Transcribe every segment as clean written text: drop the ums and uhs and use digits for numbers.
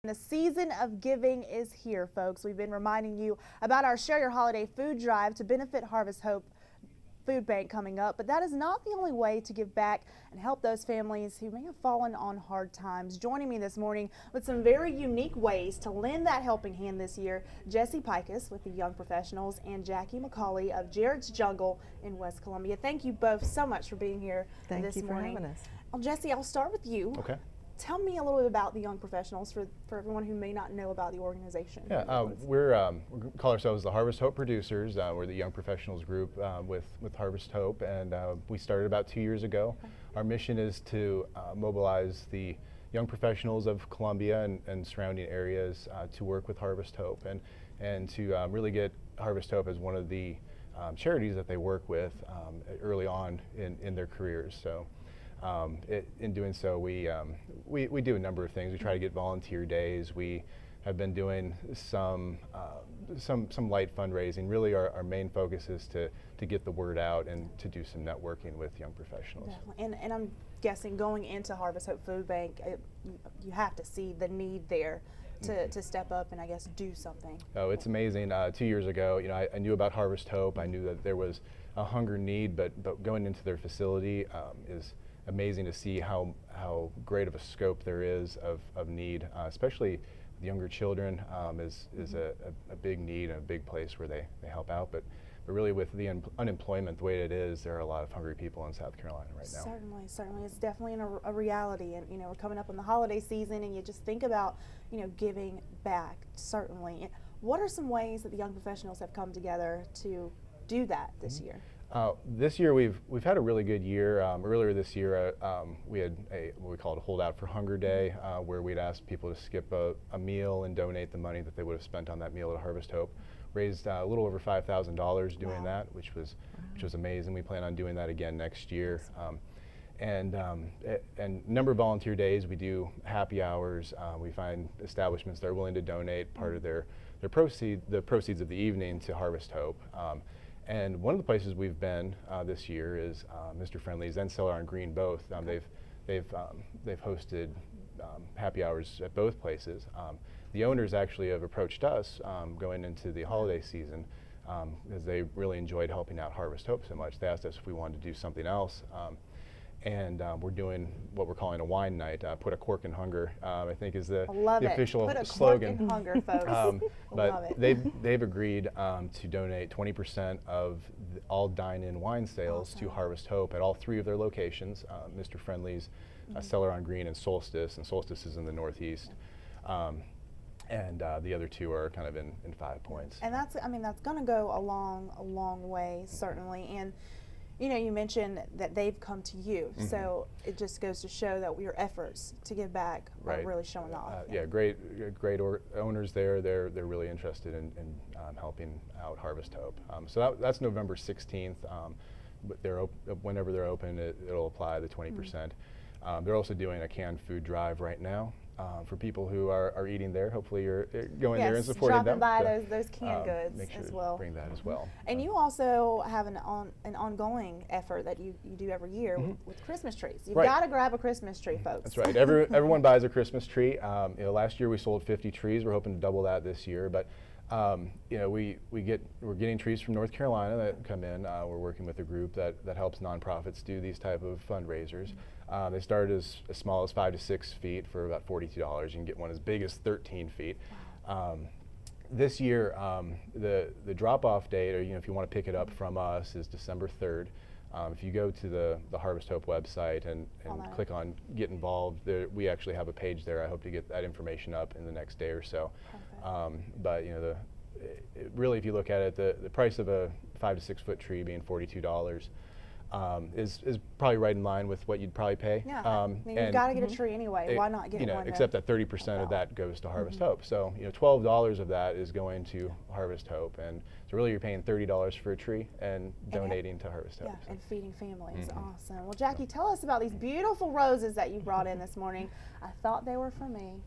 The season of giving is here, folks. We've been reminding you about our Share Your Holiday food drive to benefit Harvest Hope Food Bank coming up, but that is not the only way to give back and help those families who may have fallen on hard times. Joining me this morning with some very unique ways to lend that helping hand this year, Jesse Pikus with the Young Professionals and Jackie McCauley of Jared's Jungle in West Columbia. Thank you both so much for being here this morning. Thank you for having us. Well, Jesse, I'll start with you. Okay. Tell me a little bit about the Young Professionals for everyone who may not know about the organization. Yeah, we call ourselves the Harvest Hope Producers. We're the Young Professionals group with Harvest Hope, and we started about 2 years ago. Okay. Our mission is to mobilize the young professionals of Columbia and surrounding areas to work with Harvest Hope and to really get Harvest Hope as one of the charities that they work with early on in their careers. So. In doing so, we do a number of things. We try to get volunteer days. We have been doing some light fundraising. Really, our main focus is to get the word out and to do some networking with young professionals. Definitely. And I'm guessing going into Harvest Hope Food Bank, you have to see the need there to step up and I guess do something. Oh, it's amazing. 2 years ago, I knew about Harvest Hope. I knew that there was a hunger need, but going into their facility is amazing to see how great of a scope there is of need, especially the younger children is a big need and a big place where they help out. But really with the unemployment the way it is, there are a lot of hungry people in South Carolina right now. Certainly. It's definitely a reality. And, we're coming up on the holiday season and you just think about, giving back, certainly. What are some ways that the young professionals have come together to do that this year? This year we've had a really good year. Earlier this year we had what we called a Hold Out for Hunger Day, where we'd ask people to skip a meal and donate the money that they would have spent on that meal at Harvest Hope. Raised a little over $5,000 doing that, which was amazing. We plan on doing that again next year. And number of volunteer days. We do happy hours. We find establishments that are willing to donate part of the proceeds of the evening to Harvest Hope. And one of the places we've been this year is Mr. Friendly's and Cellar on Green both. They've hosted happy hours at both places. The owners actually have approached us going into the holiday season because they really enjoyed helping out Harvest Hope so much. They asked us if we wanted to do something else. And we're doing what we're calling a wine night. Put a cork in hunger, I think is the official Put a slogan. Cork in hunger, folks. But they've agreed to donate 20% of all dine-in wine sales to Harvest Hope at all three of their locations, Mr. Friendly's, Cellar on Green, and Solstice is in the Northeast. And the other two are kind of in 5 Points. And that's going to go a long way, certainly. And you mentioned that they've come to you, so it just goes to show that your efforts to give back are really showing off. Yeah, great owners there. They're really interested in helping out Harvest Hope. So that's November 16th. But whenever they're open, it'll apply the 20%. They're also doing a canned food drive right now. For people who are eating there, hopefully you're going there and supporting them. Dropping by those canned goods make sure as well. Bring that as well. And you also have an ongoing effort that you do every year with Christmas trees. You've got to grab a Christmas tree, folks. That's right. Everyone buys a Christmas tree. Last year we sold 50 trees. We're hoping to double that this year. But we're getting trees from North Carolina that come in. We're working with a group that helps nonprofits do these type of fundraisers. They start as small as 5 to 6 feet for about $42. You can get one as big as 13 feet. Wow. This year, the drop-off date, or if you want to pick it up from us, is December 3rd. If you go to the Harvest Hope website and click on Get Involved, we actually have a page there. I hope to get that information up in the next day or so. But really, if you look at it, the price of a 5 to 6 foot tree being $42 is probably right in line with what you'd probably pay. Yeah, you've got to get a tree anyway. Why not get one? Except that 30% of that goes to Harvest Hope. So $12 of that is going to Harvest Hope, and so really you're paying $30 for a tree and donating to Harvest Hope. Yeah, and feeding families. Awesome. Well, Jackie, tell us about these beautiful roses that you brought in this morning. I thought they were for me.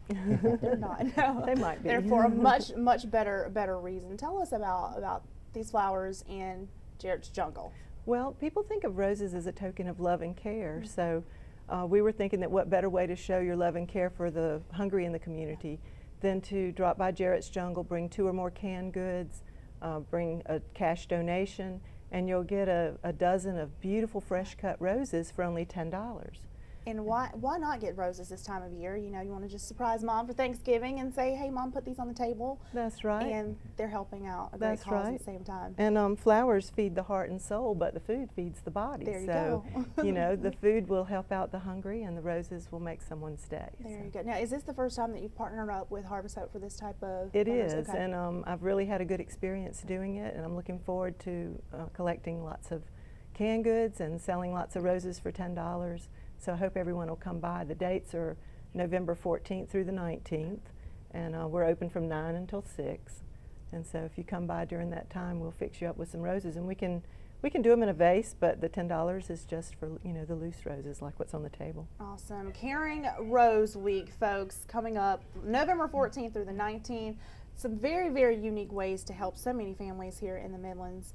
They're not. No, they might be. They're for a much better reason. Tell us about these flowers in Jared's Jungle. Well, people think of roses as a token of love and care, so we were thinking that what better way to show your love and care for the hungry in the community then to drop by Jarrett's Jungle, bring 2 or more canned goods, bring a cash donation, and you'll get a dozen of beautiful fresh cut roses for only $10. And why not get roses this time of year? You know, you want to just surprise Mom for Thanksgiving and say, hey, Mom, put these on the table. That's right. And they're helping out a great That's cause right. at the same time. And flowers feed the heart and soul, but the food feeds the body. There you so, go. you know, the food will help out the hungry, and the roses will make someone's day. There you go. Now, is this the first time that you've partnered up with Harvest Hope for this type of? It flowers? is, Okay. and I've really had a good experience doing it, and I'm looking forward to collecting lots of canned goods and selling lots of roses for $10. So I hope everyone will come by. The dates are November 14th through the 19th, and we're open from 9 until 6. And so if you come by during that time, we'll fix you up with some roses, and we can do them in a vase, but the $10 is just for, you know, the loose roses like what's on the table. Awesome. Caring Rose Week, folks, coming up November 14th through the 19th. Some very, very unique ways to help so many families here in the Midlands.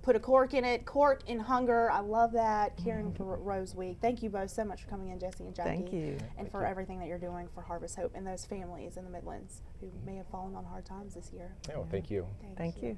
Put a cork in it, cork in hunger. I love that. Caring for Rose Week. Thank you both so much for coming in, Jesse and Jackie. Thank you. And for everything that you're doing for Harvest Hope and those families in the Midlands who may have fallen on hard times this year. Yeah, well, thank you. Thank you.